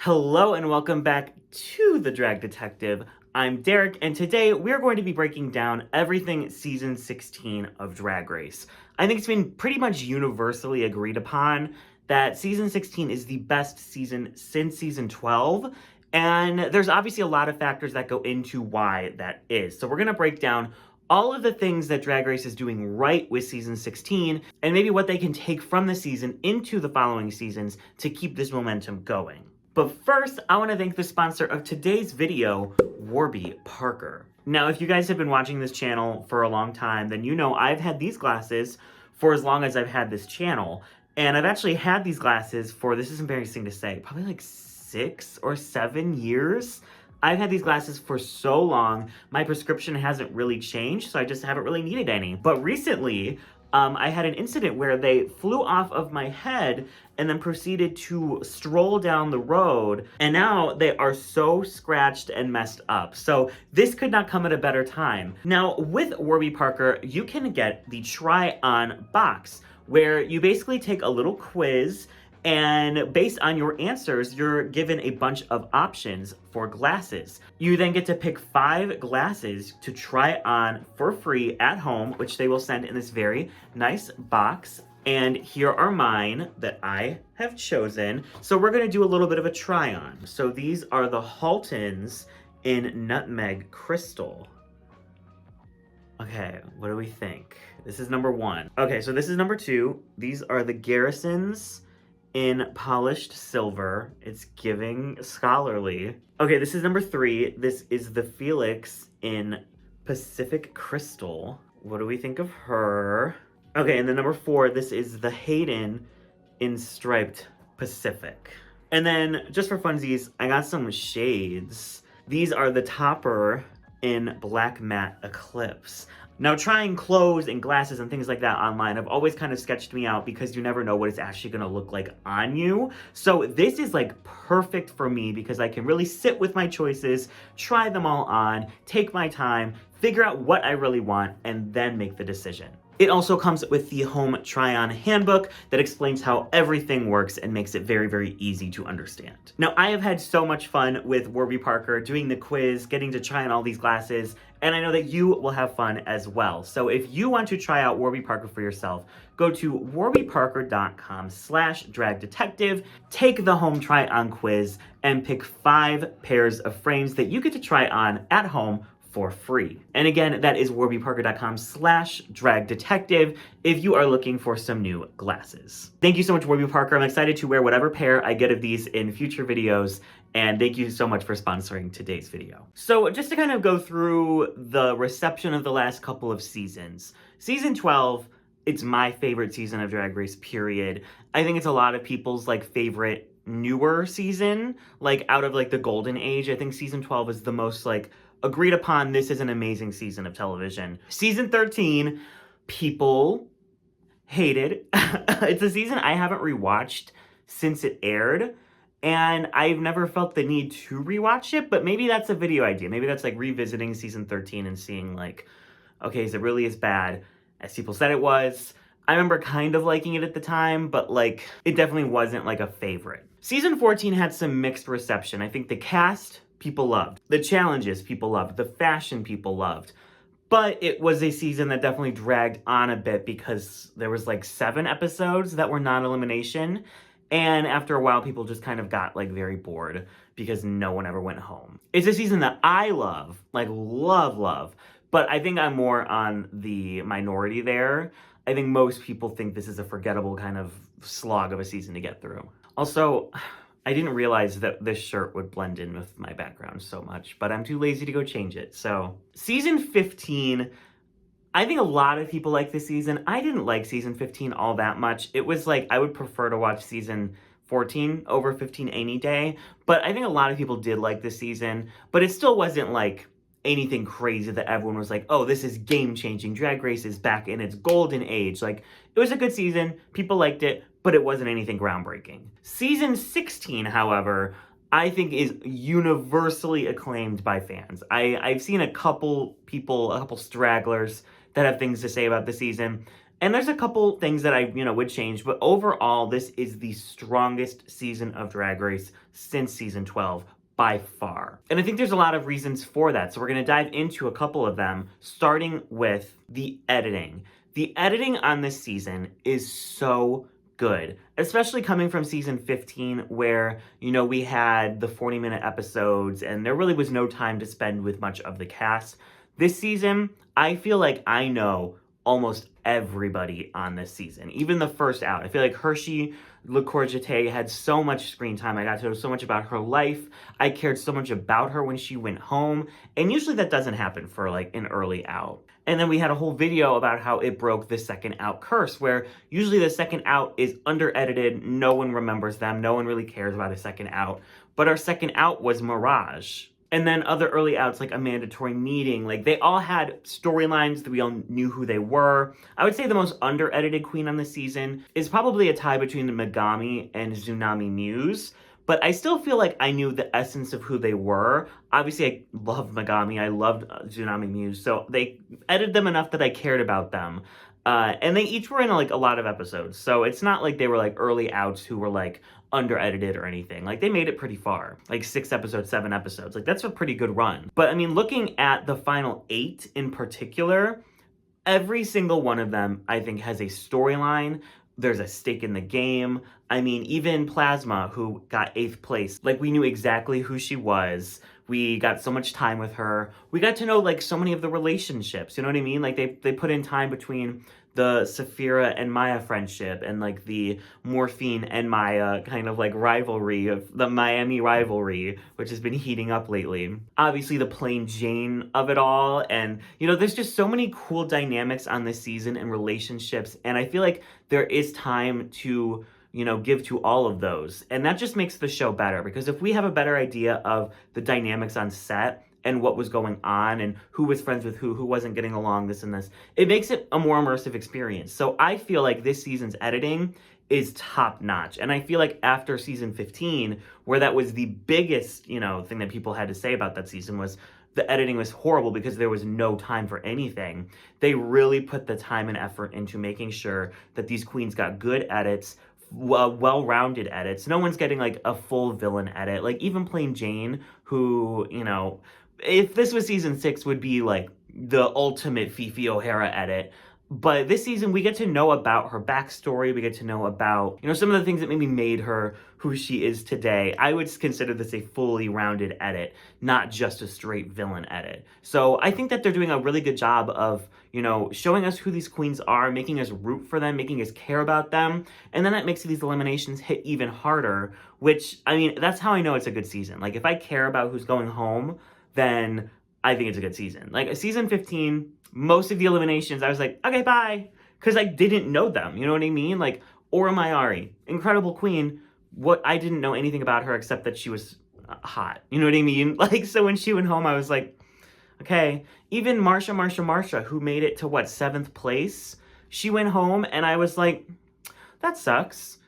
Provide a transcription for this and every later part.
Hello and welcome back to The Drag Detective. I'm Derek, and today we're going to be breaking down everything season 16 of Drag Race. I think it's been pretty much universally agreed upon that season 16 is the best season since season 12, and there's obviously a lot of factors that go into why that is. So we're going to break down all of the things that Drag Race is doing right with season 16, and maybe what they can take from the season into the following seasons to keep this momentum going. But first, I want to thank the sponsor of today's video, Warby Parker. Now, if you guys have been watching this channel for a long time, then you know I've had these glasses for as long as I've had this channel. And I've actually had these glasses for, this is embarrassing to say, probably like 6 or 7 years. I've had these glasses for so long, my prescription hasn't really changed, so I just haven't really needed any. But recently, I had an incident where they flew off of my head and then proceeded to stroll down the road, and now they are so scratched and messed up. So this could not come at a better time. Now, with Warby Parker, you can get the try-on box, where you basically take a little quiz, and based on your answers, you're given a bunch of options for glasses. You then get to pick 5 glasses to try on for free at home, which they will send in this very nice box. And here are mine that I have chosen. So we're gonna do a little bit of a try on. So these are the Haltons in Nutmeg Cristal. Okay, what do we think? This is number 1. Okay, so this is number 2. These are the Garrisons in Polished Silver. It's giving scholarly. Okay, this is number 3. This is the Felix in Pacific Crystal. What do we think of her? Okay, and then number 4, this is the Hayden in Striped Pacific. And then, just for funsies, I got some shades. These are the Topper in Black Matte Eclipse. Now, trying clothes and glasses and things like that online have always kind of sketched me out because you never know what it's actually gonna look like on you. So this is like perfect for me because I can really sit with my choices, try them all on, take my time, figure out what I really want, and then make the decision. It also comes with the home try-on handbook that explains how everything works and makes it very, very easy to understand. Now, I have had so much fun with Warby Parker, doing the quiz, getting to try on all these glasses, and I know that you will have fun as well. So if you want to try out Warby Parker for yourself, go to warbyparker.com/dragdetective, take the home try-on quiz, and pick 5 pairs of frames that you get to try on at home for free. And again, that is warbyparker.com/dragdetective if you are looking for some new glasses. Thank you so much, Warby Parker. I'm excited to wear whatever pair I get of these in future videos, and thank you so much for sponsoring today's video. So just to kind of go through the reception of the last couple of seasons. Season 12, it's my favorite season of Drag Race, period. I think it's a lot of people's like favorite newer season, like out of like the golden age. I think season 12 is the most like agreed upon, this is an amazing season of television. Season 13, people hated. It's a season I haven't rewatched since it aired, and I've never felt the need to rewatch it, but maybe that's a video idea. Maybe that's like revisiting season 13 and seeing like, okay, is it really as bad as people said it was? I remember kind of liking it at the time, but like, it definitely wasn't like a favorite. Season 14 had some mixed reception. I think the cast, people loved. The challenges, people loved. The fashion, people loved. But it was a season that definitely dragged on a bit because there was like 7 episodes that were non-elimination. And after a while, people just kind of got like very bored because no one ever went home. It's a season that I love, like love. But I think I'm more on the minority there. I think most people think this is a forgettable kind of slog of a season to get through. Also, I didn't realize that this shirt would blend in with my background so much, but I'm too lazy to go change it. So season 15, I think a lot of people like this season. I didn't like season 15 all that much. It was like, I would prefer to watch season 14 over 15 any day, but I think a lot of people did like this season, but it still wasn't like anything crazy that everyone was like, oh, this is game-changing. Drag Race is back in its golden age. Like, it was a good season. People liked it, but it wasn't anything groundbreaking. Season 16, however, I think is universally acclaimed by fans. I've seen a couple people, a couple stragglers that have things to say about the season. And there's a couple things that I, would change, but overall, this is the strongest season of Drag Race since season 12 by far. And I think there's a lot of reasons for that. So we're going to dive into a couple of them, starting with the editing. The editing on this season is so good, especially coming from season 15 where, we had the 40-minute episodes and there really was no time to spend with much of the cast. This season, I feel like I know almost everybody on this season, even the first out. I feel like Hershey LaCourgette had so much screen time. I got to know so much about her life. I cared so much about her when she went home. And usually that doesn't happen for like an early out. And then we had a whole video about how it broke the second out curse, where usually the second out is under edited. No one remembers them. No one really cares about a second out. But our second out was Mirage. And then other early outs like a mandatory meeting, like they all had storylines that we all knew who they were. I would say the most under-edited queen on the season is probably a tie between the Megami and Tsunami Muse. But I still feel like I knew the essence of who they were. Obviously, I love Megami. I loved Tsunami Muse. So they edited them enough that I cared about them. And they each were in like a lot of episodes. So it's not like they were like early outs who were like under edited or anything. Like they made it pretty far, like 6 episodes, 7 episodes. Like that's a pretty good run. But I mean, looking at the final 8 in particular, every single one of them, I think, has a storyline. There's a stake in the game. I mean, even Plasma, who got 8th place, like we knew exactly who she was. We got so much time with her. We got to know like so many of the relationships, you know what I mean? Like they put in time between the Sapphira and Maya friendship and like the Morphine and Maya kind of like rivalry of the Miami rivalry, which has been heating up lately. Obviously the plain Jane of it all. And, there's just so many cool dynamics on this season and relationships. And I feel like there is time to give to all of those. And that just makes the show better, because if we have a better idea of the dynamics on set and what was going on and who was friends with who wasn't getting along, this and this, it makes it a more immersive experience. So I feel like this season's editing is top notch. And I feel like after season 15, where that was the biggest, thing that people had to say about that season was the editing was horrible because there was no time for anything. They really put the time and effort into making sure that these queens got good edits, well-rounded edits. No one's getting like a full villain edit. Like even plain Jane, who, if this was season 6, would be like the ultimate Fifi O'Hara edit. But this season, we get to know about her backstory. We get to know about, some of the things that maybe made her who she is today. I would consider this a fully rounded edit, not just a straight villain edit. So I think that they're doing a really good job of, showing us who these queens are, making us root for them, making us care about them. And then that makes these eliminations hit even harder, which, I mean, that's how I know it's a good season. Like, if I care about who's going home, then I think it's a good season. Like, season 15, most of the eliminations, I was like, okay, bye. Because I didn't know them, you know what I mean? Like, Aura Mayari, incredible queen. I didn't know anything about her except that she was hot. You know what I mean? Like, so when she went home, I was like, okay. Even Marsha, who made it to, 7th place? She went home, and I was like, that sucks.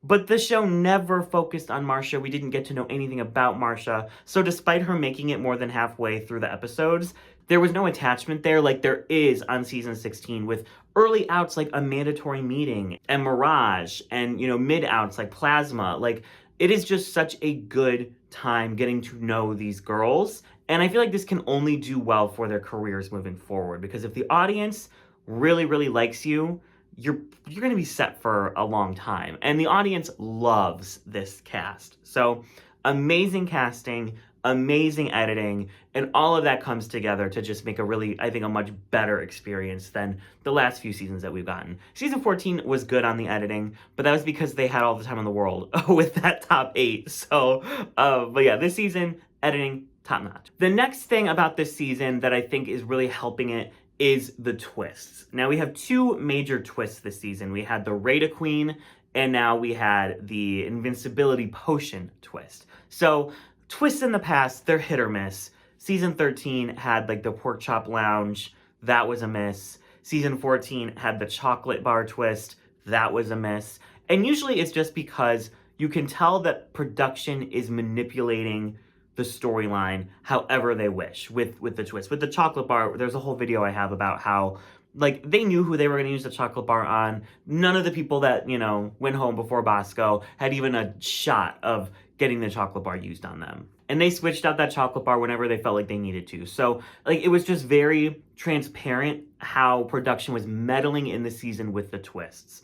But the show never focused on Marsha. We didn't get to know anything about Marsha. So despite her making it more than halfway through the episodes, there was no attachment there like there is on season 16 with early outs like a mandatory meeting and Mirage and, mid outs like Plasma. Like, it is just such a good time getting to know these girls. And I feel like this can only do well for their careers moving forward, because if the audience really, really likes you, you're going to be set for a long time. And the audience loves this cast. So amazing casting, amazing editing, and all of that comes together to just make a much better experience than the last few seasons that we've gotten. Season 14 was good on the editing, but that was because they had all the time in the world with that top 8. So, but yeah, this season, editing, top notch. The next thing about this season that I think is really helping it is the twists. Now we have 2 major twists this season. We had the Rada Queen, and now we had the Invincibility Potion twist. So twists in the past, they're hit or miss. Season 13 had like the Pork Chop Lounge. That was a miss. Season 14 had the chocolate bar twist. That was a miss. And usually it's just because you can tell that production is manipulating the storyline however they wish with the twist. With the chocolate bar, there's a whole video I have about how Like, they knew who they were going to use the chocolate bar on. None of the people that, went home before Bosco had even a shot of getting the chocolate bar used on them. And they switched out that chocolate bar whenever they felt like they needed to. So, like, it was just very transparent how production was meddling in the season with the twists.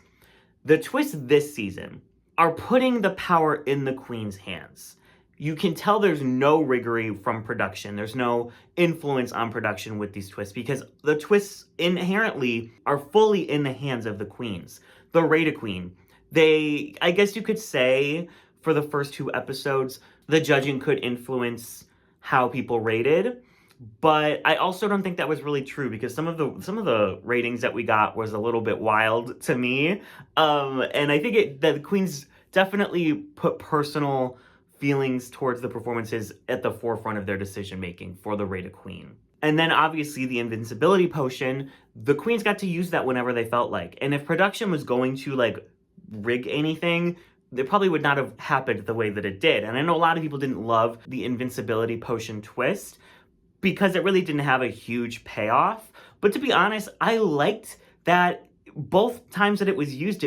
The twists this season are putting the power in the queen's hands. You can tell there's no rigory from production. There's no influence on production with these twists because the twists inherently are fully in the hands of the queens. The Rata Queen, I guess you could say for the first 2 episodes, the judging could influence how people rated. But I also don't think that was really true because some of the ratings that we got was a little bit wild to me. And I think that the queens definitely put personal feelings towards the performances at the forefront of their decision making for the Rata Queen. And then obviously the invincibility potion, the queens got to use that whenever they felt like. And if production was going to like rig anything, it probably would not have happened the way that it did. And I know a lot of people didn't love the invincibility potion twist because it really didn't have a huge payoff. But to be honest, I liked that both times that it was used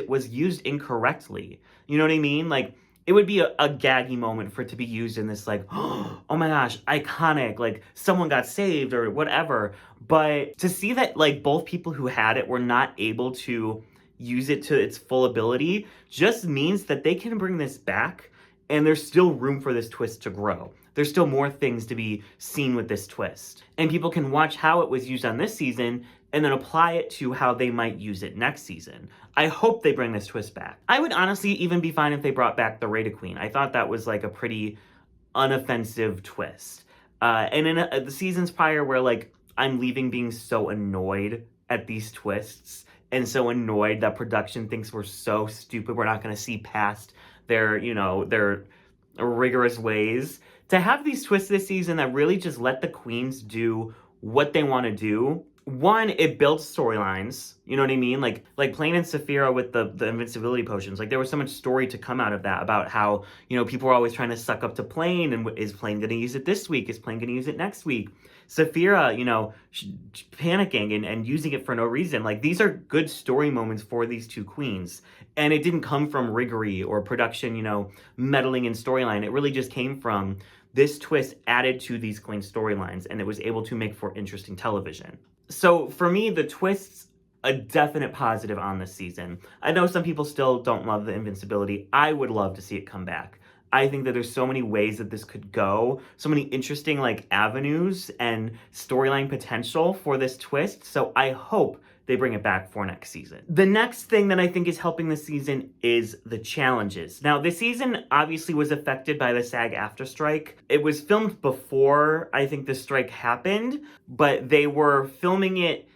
incorrectly. You know what I mean? Like, it would be a gaggy moment for it to be used in this, like, oh my gosh, iconic, like, someone got saved or whatever. But to see that, like, both people who had it were not able to use it to its full ability just means that they can bring this back and there's still room for this twist to grow. There's still more things to be seen with this twist. And people can watch how it was used on this season and then apply it to how they might use it next season. I hope they bring this twist back. I would honestly even be fine if they brought back the Rata Queen. I thought that was like a pretty unoffensive twist. And in the seasons prior where like I'm leaving being so annoyed at these twists and so annoyed that production thinks we're so stupid we're not gonna see past their rigorous ways. To have these twists this season that really just let the queens do what they want to do. One, it builds storylines. You know what I mean? Like Plain and Sapphira with the invincibility potions. Like, there was so much story to come out of that about how, people were always trying to suck up to Plain, and is Plain going to use it this week? Is Plain going to use it next week? Sapphira, panicking and using it for no reason. Like, these are good story moments for these two queens. And it didn't come from rigory or production, meddling in storyline. It really just came from this twist added to these queen storylines, and it was able to make for interesting television. So for me, the twist's a definite positive on this season. I know some people still don't love the invincibility. I would love to see it come back. I think that there's so many ways that this could go, so many interesting avenues and storyline potential for this twist. So I hope they bring it back for next season. The next thing that I think is helping this season is the challenges. Now, this season obviously was affected by the SAG-AFTRA strike. It was filmed before I think the strike happened, but they were filming it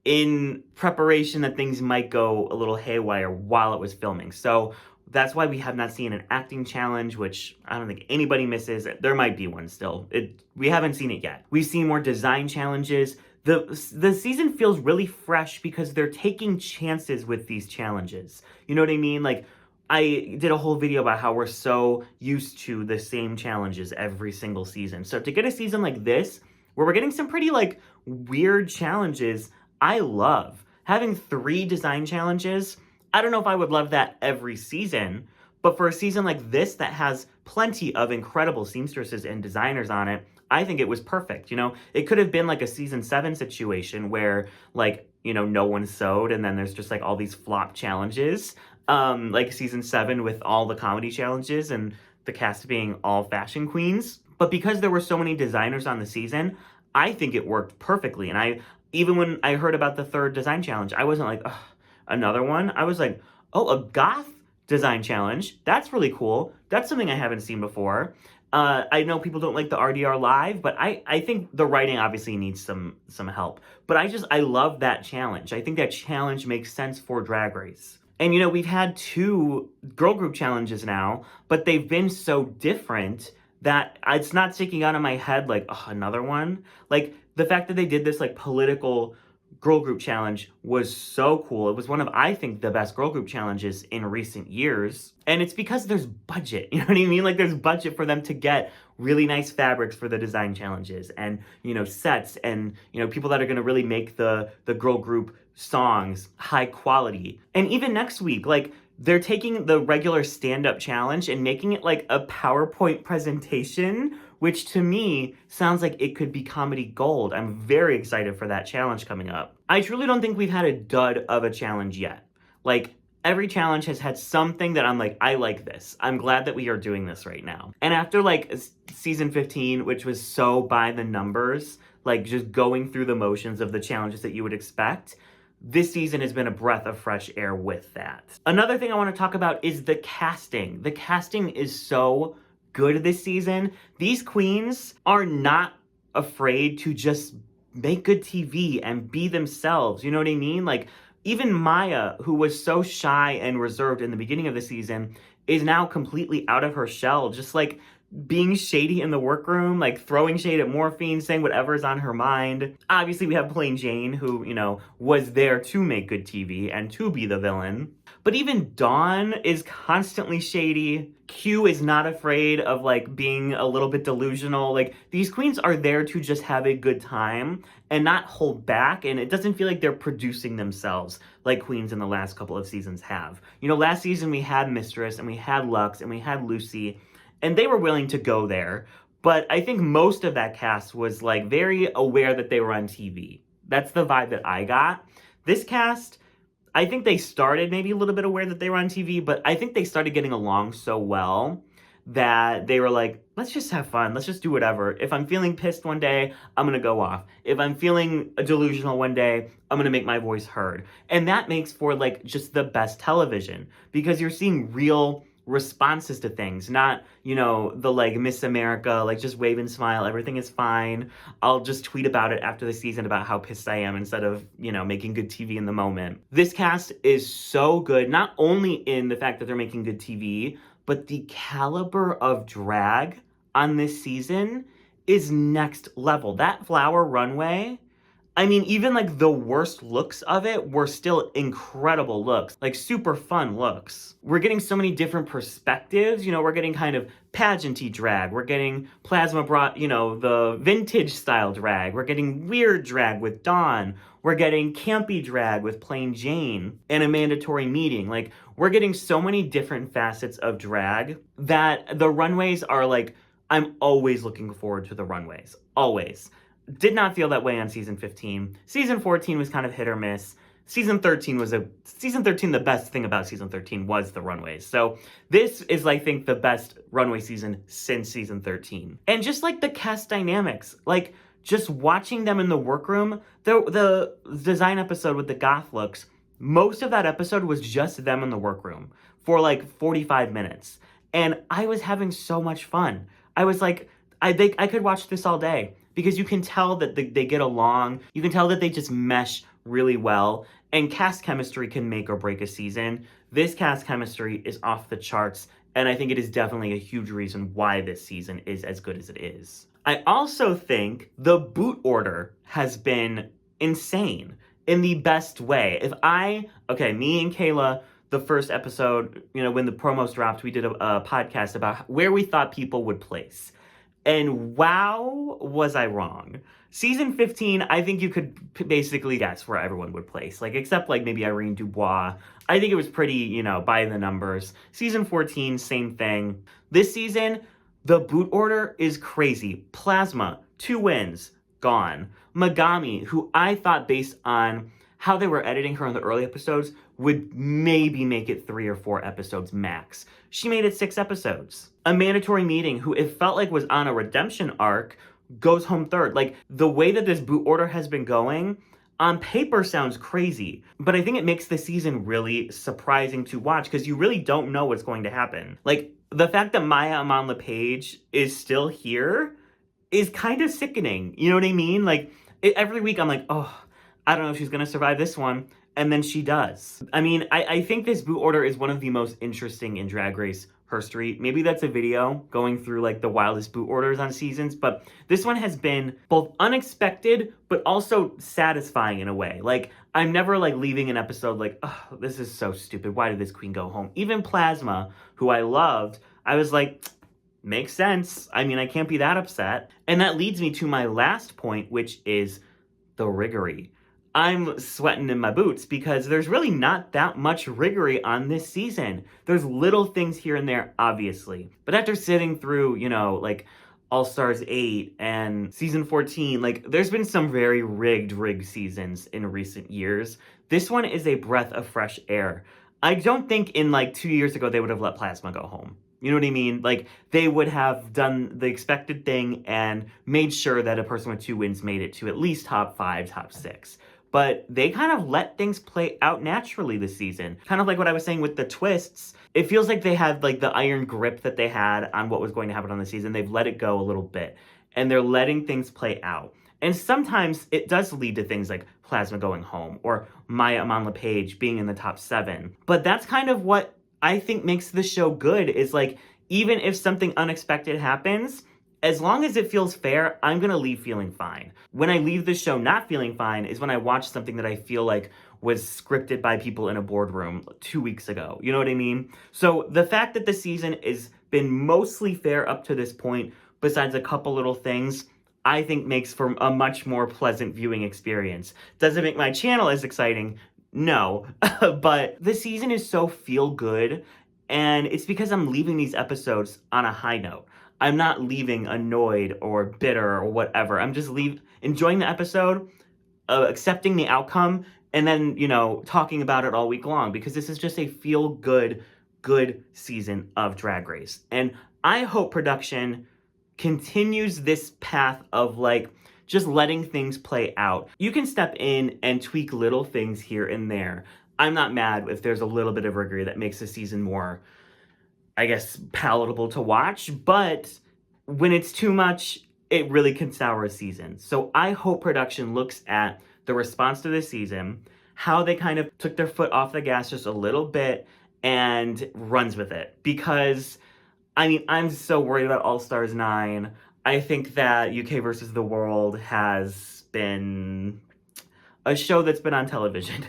in preparation that things might go a little haywire while it was filming. So that's why we have not seen an acting challenge, which I don't think anybody misses. There might be one still. We haven't seen it yet. We've seen more design challenges. The season feels really fresh because they're taking chances with these challenges. You know what I mean? Like, I did a whole video about how we're so used to the same challenges every single season. So to get a season like this, where we're getting some pretty weird challenges, I love. Having 3 design challenges, I don't know if I would love that every season, but for a season like this that has plenty of incredible seamstresses and designers on it, I think it was perfect. It could have been like a season 7 situation where no one sewed and then there's just all these flop challenges. Like season 7 with all the comedy challenges and the cast being all fashion queens. But because there were so many designers on the season, I think it worked perfectly. And even when I heard about the 3rd design challenge, I wasn't like, ugh, another one. I was like, oh, a goth design challenge. That's really cool. That's something I haven't seen before. I know people don't like the RDR live, but I think the writing obviously needs some help. But I love that challenge. I think that challenge makes sense for Drag Race. And we've had 2 girl group challenges now, but they've been so different that it's not sticking out in my head like, oh, another one. Like, the fact that they did this political girl group challenge was so cool. It was one of, I think, the best girl group challenges in recent years. And it's because there's budget, you know what I mean? There's budget for them to get really nice fabrics for the design challenges and, sets and, people that are going to really make the girl group songs, high quality. And even next week, like, they're taking the regular stand-up challenge and making it like a PowerPoint presentation, which to me sounds like it could be comedy gold. I'm very excited for that challenge coming up. I truly don't think we've had a dud of a challenge yet. Like, every challenge has had something that I'm like, I like this. I'm glad that we are doing this right now. And after like season 15, which was so by the numbers, like just going through the motions of the challenges that you would expect, this season has been a breath of fresh air with that. Another thing I want to talk about is the casting. The casting is so good this season. These queens are not afraid to just make good TV and be themselves. You know what I mean? Like, even Maya, who was so shy and reserved in the beginning of the season, is now completely out of her shell, just like being shady in the workroom, like throwing shade at Morphine, saying whatever's on her mind. Obviously, we have Plain Jane, who, you know, was there to make good TV and to be the villain. But even Dawn is constantly shady. Q is not afraid of like being a little bit delusional. Like, these queens are there to just have a good time and not hold back. And it doesn't feel like they're producing themselves like queens in the last couple of seasons have. You know, last season we had Mistress and we had Lux and we had Lucy, and they were willing to go there. But I think most of that cast was like very aware that they were on TV. That's the vibe that I got. This cast, I think they started maybe a little bit aware that they were on TV, but I think they started getting along so well that they were like, let's just have fun. Let's just do whatever. If I'm feeling pissed one day, I'm going to go off. If I'm feeling delusional one day, I'm going to make my voice heard. And that makes for like just the best television, because you're seeing real responses to things, not, you know, the like Miss America, like just wave and smile, everything is fine, I'll just tweet about it after the season about how pissed I am, instead of, you know, making good TV in the moment. This cast is so good, not only in the fact that they're making good TV, but the caliber of drag on this season is next level. That flower runway, I mean, even like the worst looks of it were still incredible looks, like super fun looks. We're getting so many different perspectives. You know, we're getting kind of pageanty drag. We're getting Plasma brought, you know, the vintage style drag. We're getting weird drag with Dawn. We're getting campy drag with Plain Jane and a mandatory meeting. Like, we're getting so many different facets of drag that the runways are like, I'm always looking forward to the runways. Always. Did not feel that way on season 15. Season 14 was kind of hit or miss. Season 13, the best thing about season 13 was the runways. So this is, I think, the best runway season since season 13. And just like the cast dynamics, like just watching them in the workroom, the design episode with the goth looks, most of that episode was just them in the workroom for like 45 minutes. And I was having so much fun. I was like, I think I could watch this all day, because you can tell that they get along. You can tell that they just mesh really well. And cast chemistry can make or break a season. This cast chemistry is off the charts, and I think it is definitely a huge reason why this season is as good as it is. I also think the boot order has been insane in the best way. Me and Kayla, the first episode, you know, when the promos dropped, we did a podcast about where we thought people would place. And wow, was I wrong. Season 15, I think you could basically guess where everyone would place. Like, except like maybe Irene Dubois. I think it was pretty, you know, by the numbers. Season 14, same thing. This season, the boot order is crazy. Plasma, 2 wins, gone. Megami, who I thought based on how they were editing her in the early episodes, would maybe make it 3 or 4 episodes max. She made it 6 episodes. A mandatory meeting, who it felt like was on a redemption arc, goes home 3rd. Like, the way that this boot order has been going, on paper sounds crazy, but I think it makes the season really surprising to watch, because you really don't know what's going to happen. Like, the fact that Maya Amon LePage is still here is kind of sickening. You know what I mean? Like, every week I'm like, oh, I don't know if she's gonna survive this one. And then she does. I mean, I think this boot order is one of the most interesting in Drag Race history. Maybe that's a video going through like the wildest boot orders on seasons, but this one has been both unexpected, but also satisfying in a way. Like, I'm never like leaving an episode like, oh, this is so stupid. Why did this queen go home? Even Plasma, who I loved, I was like, makes sense. I mean, I can't be that upset. And that leads me to my last point, which is the riggery. I'm sweating in my boots because there's really not that much riggery on this season. There's little things here and there, obviously. But after sitting through, like All-Stars 8 and season 14, there's been some very rigged seasons in recent years. This one is a breath of fresh air. I don't think in 2 years ago they would have let Plasma go home. You know what I mean? They would have done the expected thing and made sure that a person with 2 wins made it to at least top 5, top 6. But they kind of let things play out naturally this season. Kind of like what I was saying with the twists. It feels like they had the iron grip that they had on what was going to happen on the season. They've let it go a little bit. And they're letting things play out. And sometimes it does lead to things like Plasma going home or Maya Aman-LePage being in the top 7. But that's kind of what I think makes the show good, is even if something unexpected happens, as long as it feels fair, I'm gonna leave feeling fine. When I leave the show not feeling fine is when I watch something that I feel like was scripted by people in a boardroom 2 weeks ago. You know what I mean? So the fact that the season has been mostly fair up to this point, besides a couple little things, I think makes for a much more pleasant viewing experience. Does it make my channel as exciting? No. But the season is so feel good, and it's because I'm leaving these episodes on a high note. I'm not leaving annoyed or bitter or whatever. I'm just enjoying the episode, accepting the outcome, and then, talking about it all week long, because this is just a feel-good, good season of Drag Race. And I hope production continues this path of, just letting things play out. You can step in and tweak little things here and there. I'm not mad if there's a little bit of rigor that makes the season more, I guess, palatable to watch, but when it's too much, it really can sour a season. So I hope production looks at the response to this season, how they kind of took their foot off the gas just a little bit, and runs with it. Because, I'm so worried about All-Stars 9. I think that UK versus the World has been a show that's been on television.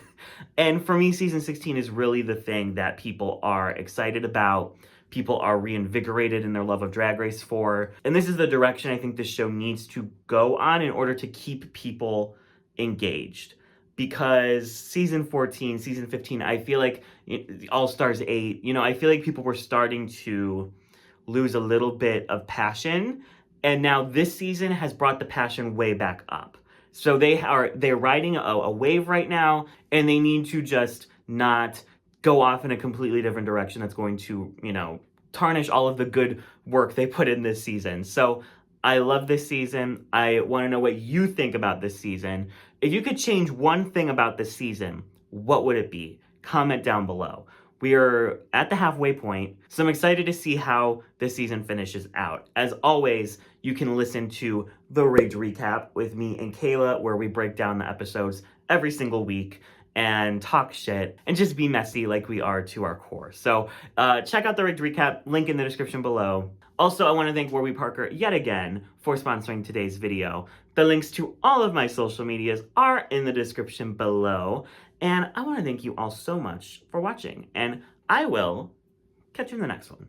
And for me, season 16 is really the thing that people are excited about. People are reinvigorated in their love of Drag Race for. And this is the direction I think this show needs to go on in order to keep people engaged. Because season 14, season 15, I feel like All-Stars 8, I feel like people were starting to lose a little bit of passion. And now this season has brought the passion way back up. So they're riding a wave right now, and they need to just not go off in a completely different direction that's going to, tarnish all of the good work they put in this season. So I love this season. I want to know what you think about this season. If you could change one thing about this season, what would it be? Comment down below. We are at the halfway point, so I'm excited to see how this season finishes out. As always, you can listen to The Rage Recap with me and Kayla, where we break down the episodes every single week and talk shit and just be messy like we are to our core. So check out The Rage Recap, link in the description below. Also, I want to thank Warby Parker yet again for sponsoring today's video. The links to all of my social medias are in the description below. And I want to thank you all so much for watching. And I will catch you in the next one.